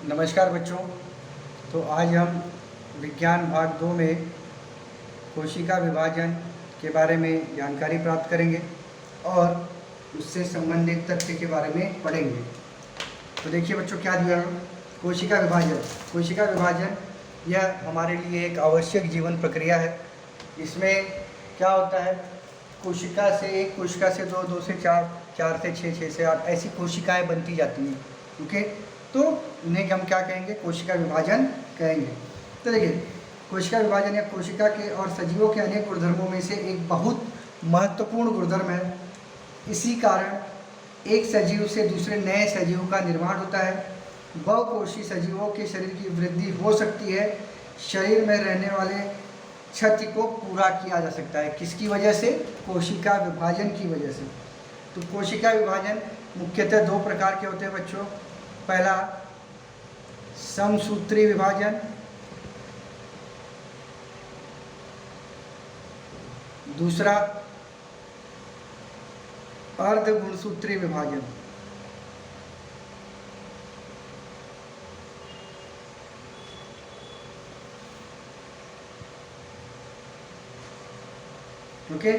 नमस्कार बच्चों। तो आज हम विज्ञान भाग 2 में कोशिका विभाजन के बारे में जानकारी प्राप्त करेंगे और उससे संबंधित तथ्य के बारे में पढ़ेंगे। तो देखिए बच्चों, क्या दिया है? कोशिका विभाजन। कोशिका विभाजन यह हमारे लिए एक आवश्यक जीवन प्रक्रिया है। इसमें क्या होता है, कोशिका से एक कोशिका से दो, दो से चार, चार से छः, छः से आठ ऐसी कोशिकाएं बनती जाती हैं। ओके, तो इन्हें हम क्या कहेंगे? कोशिका विभाजन कहेंगे। तो देखिए, कोशिका विभाजन या कोशिका के और सजीवों के अनेक गुणधर्मों में से एक बहुत महत्वपूर्ण गुणधर्म है। इसी कारण एक सजीव से दूसरे नए सजीव का निर्माण होता है। बहुकोषीय सजीवों के शरीर की वृद्धि हो सकती है। शरीर में रहने वाले क्षति को पूरा किया जा सकता है। किसकी वजह से? कोशिका विभाजन की वजह से। तो कोशिका विभाजन मुख्यतः दो प्रकार के होते हैं बच्चों। पहला समसूत्री विभाजन, दूसरा अर्धगुणसूत्री विभाजन। ओके,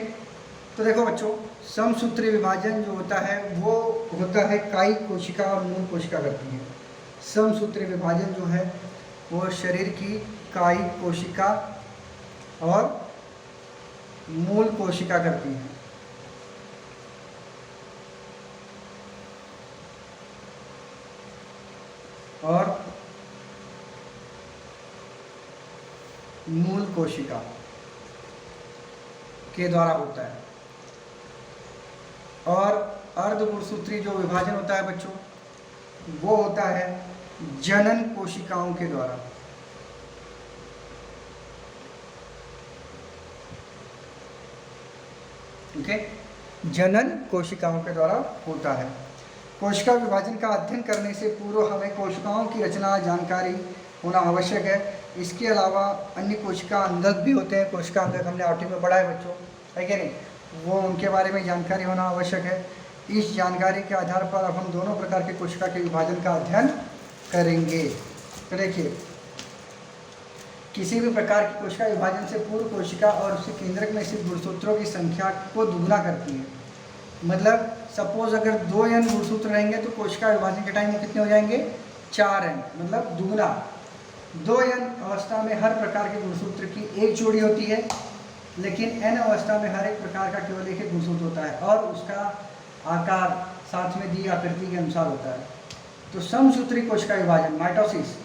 तो देखो बच्चों, समसूत्री विभाजन जो होता है वो होता है कायिक कोशिका और मूल कोशिका करती है। समसूत्री विभाजन जो है वो शरीर की कायिक कोशिका और मूल कोशिका करती है। और मूल कोशिका के द्वारा होता है। और अर्धगुणसूत्री जो विभाजन होता है बच्चों, वो होता है जनन कोशिकाओं के द्वारा। ओके, जनन कोशिकाओं के द्वारा होता है। कोशिका विभाजन का अध्ययन करने से पूर्व हमें कोशिकाओं की रचना जानकारी होना आवश्यक है। इसके अलावा अन्य कोशिका अंधक भी होते हैं। कोशिका अंधक हमने आठवीं में पढ़ा है बच्चों, है कि नहीं? वो उनके बारे में जानकारी होना आवश्यक है। इस जानकारी के आधार पर अब हम दोनों प्रकार के कोशिका के विभाजन का अध्ययन करेंगे। तो देखिए, किसी भी प्रकार की कोशिका विभाजन से पूर्व कोशिका और उसके केंद्रक में स्थित गुणसूत्रों की संख्या को दुगुना करती है। मतलब सपोज अगर 2n गुणसूत्र रहेंगे तो कोशिका विभाजन के टाइम में कितने हो जाएंगे? 4n, मतलब दुगुना। 2n अवस्था में हर प्रकार के गुणसूत्र की एक जोड़ी होती है, लेकिन n अवस्था में हर एक प्रकार का केवल एक ही गुणसूत्र होता है और उसका आकार साथ में दी आकृति के अनुसार होता है। तो समसूत्री कोशिका विभाजन, माइटोसिस,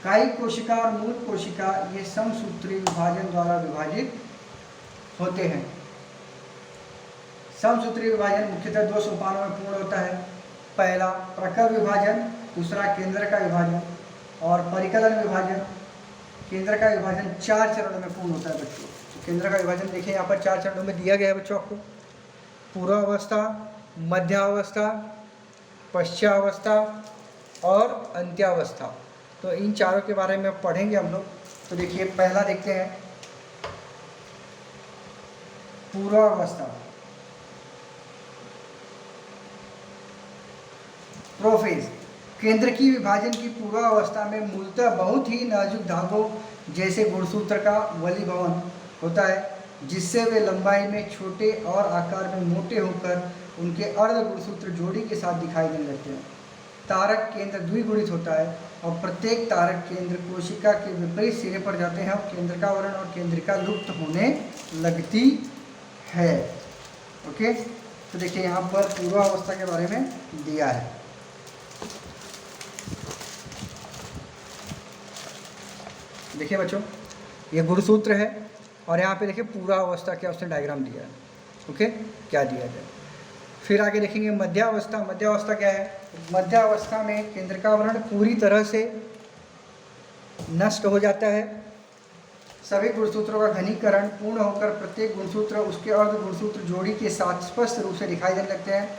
कायिक कोशिका और मूल कोशिका ये समसूत्री विभाजन द्वारा विभाजित होते हैं। समसूत्री विभाजन मुख्यतः दो सोपानों में पूर्ण होता है। पहला प्रकर विभाजन, दूसरा केंद्र का विभाजन। और परिकलन विभाजन, केंद्र का विभाजन 4 चरणों में पूर्ण होता है बच्चों। तो केंद्र का विभाजन देखिए यहाँ पर 4 चरणों में दिया गया है बच्चों आपको। पूर्वावस्था, मध्यावस्था, पश्चावस्था और अंत्यावस्था। तो इन चारों के बारे में पढ़ेंगे हम लोग। तो देखिए, पहला देखते हैं पूर्वावस्था, प्रोफेज। केंद्र की विभाजन की पूर्वावस्था में मूलतः बहुत ही नाजुक धागों जैसे गुणसूत्र का वलीभवन होता है, जिससे वे लंबाई में छोटे और आकार में मोटे होकर उनके अर्ध गुणसूत्र जोड़ी के साथ दिखाई देने लगते हैं। तारक केंद्र द्विगुणित होता है और प्रत्येक तारक केंद्र कोशिका के विपरीत सिरे पर जाते हैं और केंद्रिका आवरण और केंद्रिका लुप्त होने लगती है। ओके, तो देखिए यहाँ पर पूर्वावस्था के बारे में दिया है। देखिए बच्चों, ये गुणसूत्र है और यहाँ पे देखिए पूरा अवस्था क्या उसने डायग्राम दिया है। ओके, क्या दिया है। फिर आगे देखेंगे मध्यावस्था। मध्यावस्था क्या है? मध्यावस्था में केंद्रिकावरण पूरी तरह से नष्ट हो जाता है। सभी गुणसूत्रों का घनीकरण पूर्ण होकर प्रत्येक गुणसूत्र उसके अर्ध गुणसूत्र जोड़ी के साथ स्पष्ट रूप से दिखाई देने लगते हैं।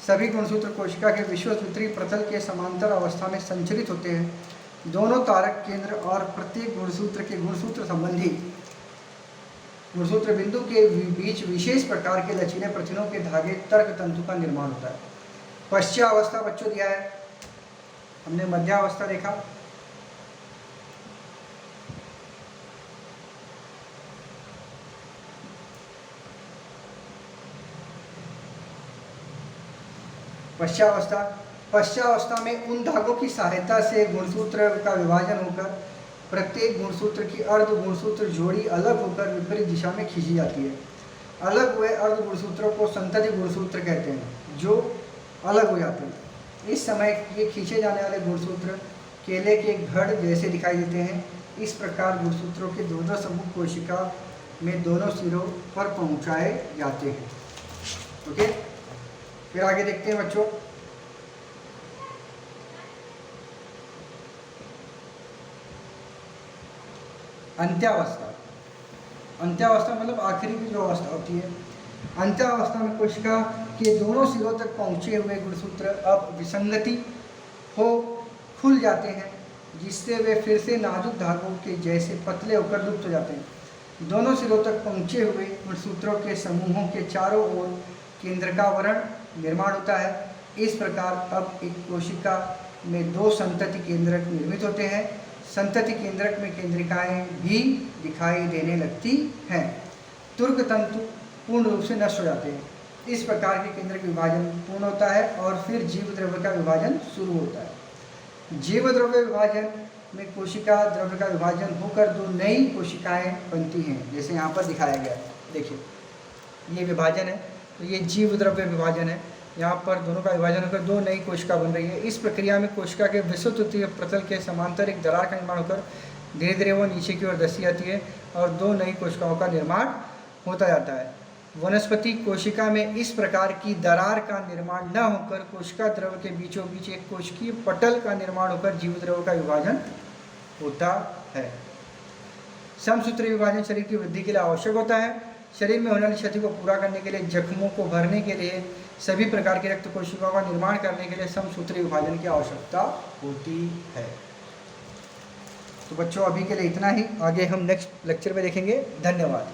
सभी गुणसूत्र कोशिका के विषुवसूत्री प्रतल के समांतर अवस्था में संचरित होते हैं। दोनों तारक केंद्र और प्रत्येक गुणसूत्र के गुणसूत्र संबंधी गुणसूत्र बिंदु के बीच विशेष प्रकार के लचीले प्रथिनों के धागे तर्क तंतु का निर्माण होता है। पश्चावस्था बच्चों दिया है। हमने मध्यावस्था देखा। पश्चावस्था, पश्चावस्था में उन धागों की सहायता से गुणसूत्र का विभाजन होकर प्रत्येक गुणसूत्र की अर्ध गुणसूत्र जोड़ी अलग होकर विपरीत दिशा में खींची जाती है। अलग हुए अर्ध गुणसूत्रों को संतति गुणसूत्र कहते हैं, जो अलग हो जाते हैं। इस समय ये खींचे जाने वाले गुणसूत्र केले के घड़ जैसे दिखाई देते हैं। इस प्रकार गुणसूत्रों के दोनों समूह कोशिका में दोनों सिरों पर पहुंचाए जाते हैं। ओके, फिर आगे देखते हैं बच्चों। अंत्यावस्था, अंत्यावस्था मतलब आखिरी की जो अवस्था होती है। अंत्यावस्था में कोशिका के दोनों सिरों तक पहुँचे हुए गुणसूत्र अब विसंगति हो खुल जाते हैं, जिससे वे फिर से नाजुक धागों के जैसे पतले होकर लुप्त हो जाते हैं। दोनों सिरों तक पहुँचे हुए गुणसूत्रों के समूहों के चारों ओर केंद्रकावरण निर्माण होता है। इस प्रकार अब एक कोशिका में दो संतति केंद्रक निर्मित होते हैं। संतति केंद्रक में केंद्रिकाएं भी दिखाई देने लगती हैं। तुर्क तंतु पूर्ण रूप से नष्ट हो जाते हैं। इस प्रकार के केंद्रक विभाजन पूर्ण होता है और फिर जीव द्रव्य का विभाजन शुरू होता है। जीव द्रव्य विभाजन में कोशिका द्रव्य का विभाजन होकर दो नई कोशिकाएं बनती हैं, जैसे यहाँ पर दिखाया गया है। देखिए, ये विभाजन है, तो ये जीव द्रव्य विभाजन है। यहाँ पर दोनों का विभाजन होकर दो नई कोशिका बन रही है। इस प्रक्रिया में कोशिका के विषुवतृतीय प्रतल के समांतर एक दरार का निर्माण होकर धीरे धीरे वो नीचे की ओर धंसी जाती है और दो नई कोशिकाओं का निर्माण होता जाता है। वनस्पति कोशिका में इस प्रकार की दरार का निर्माण न होकर कोशिका द्रव्य के बीचों बीच एक कोशिकीय पटल का निर्माण होकर जीव द्रव्य का विभाजन होता है। समसूत्री विभाजन शरीर की वृद्धि के लिए आवश्यक होता है। शरीर में होने वाली क्षति को पूरा करने के लिए, जख्मों को भरने के लिए, सभी प्रकार की रक्त कोशिकाओं का निर्माण करने के लिए समसूत्री विभाजन की आवश्यकता होती है। तो बच्चों, अभी के लिए इतना ही। आगे हम नेक्स्ट लेक्चर में देखेंगे। धन्यवाद।